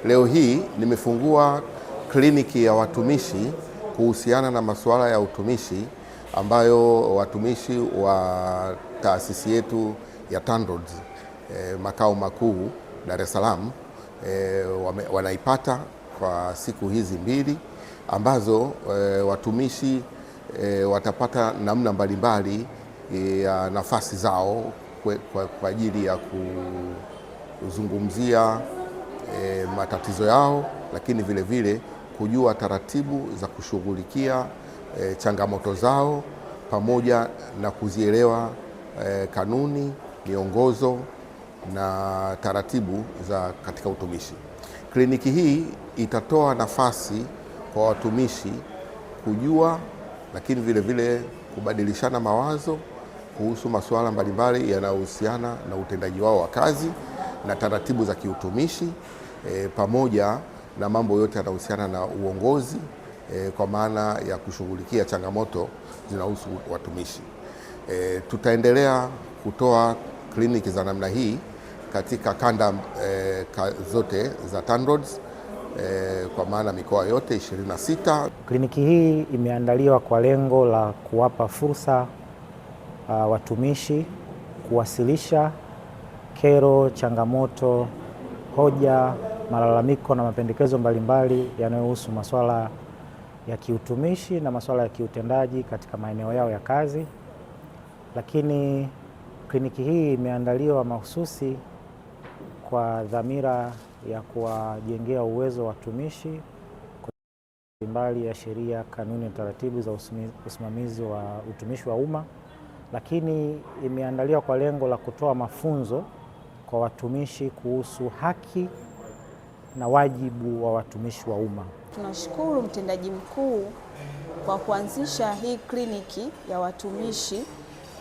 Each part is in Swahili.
Leo hii nimefungua kliniki ya watumishi kuhusiana na masuala ya utumishi ambayo watumishi wa taasisi yetu ya TANROADS makao makuu Dar es Salaam wanaipata kwa siku hizi mbili ambazo watumishi watapata namna mbalimbali ya nafasi zao kwa ajili ya kuzungumzia matatizo yao, lakini vile vile kujua taratibu za kushughulikia changamoto zao pamoja na kuzielewa kanuni, miongozo na taratibu za katika utumishi. Kliniki hii itatoa nafasi kwa watumishi kujua, lakini vile vile kubadilishana mawazo kuhusu masuala mbalimbali yanayohusiana na utendaji wao wa kazi na taratibu za kiutumishi pamoja na mambo yote yanayohusiana na uongozi kwa maana ya kushughulikia changamoto zinahusu watumishi. Tutaendelea kutoa kliniki za namna hii katika kanda zote za TANROADS kwa maana mikoa yote 26. Kliniki hii imeandaliwa kwa lengo la kuwapa fursa watumishi kuwasilisha kero, changamoto, hoja, malalamiko na mapendekezo mbalimbali yanayohusu masuala ya kiutumishi na masuala ya kiutendaji katika maeneo yao ya kazi. Lakini kliniki hii imeandaliwa mahususi kwa dhamira ya kuwajengea uwezo watumishi mbalimbali ya sheria, kanuni na taratibu za usimamizi wa utumishi wa umma, lakini imeandaliwa kwa lengo la kutoa mafunzo kwa watumishi kuhusu haki na wajibu wa watumishi wa umma. Tunashukuru mtendaji mkuu kwa kuanzisha hii kliniki ya watumishi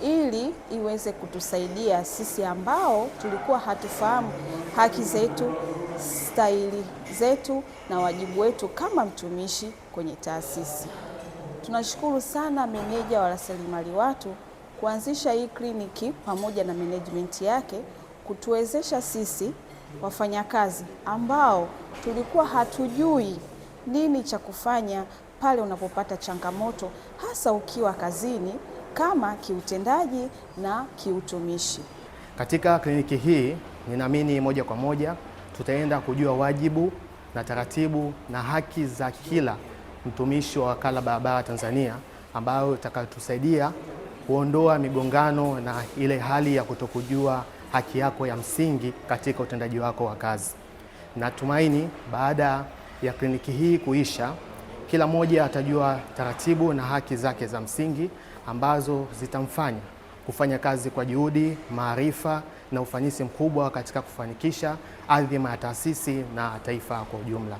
ili iweze kutusaidia sisi ambao tulikuwa hatufahamu haki zetu, stahili zetu na wajibu wetu kama mtumishi kwenye taasisi. Tunashukuru sana meneja wa rasilimali watu kuanzisha hii kliniki pamoja na management yake kutuwezesha sisi wafanyakazi ambao tulikuwa hatujui nini cha kufanya pale unapopata changamoto hasa ukiwa kazini kama kiutendaji na kiutumishi. Katika kliniki hii ninaamini moja kwa moja tutaenda kujua wajibu na taratibu na haki za kila mtumishi wa Wakala Barabara Tanzania, ambayo itakayotusaidia kuondoa migongano na ile hali ya kutokujua haki yako ya msingi katika utendaji wako wa kazi. Natumaini baada ya kliniki hii kuisha, kila mmoja atajua taratibu na haki zake za msingi ambazo zitamfanya kufanya kazi kwa juhudi, maarifa na ufanisi mkubwa katika kufanikisha adhima ya taasisi na taifa kwa ujumla.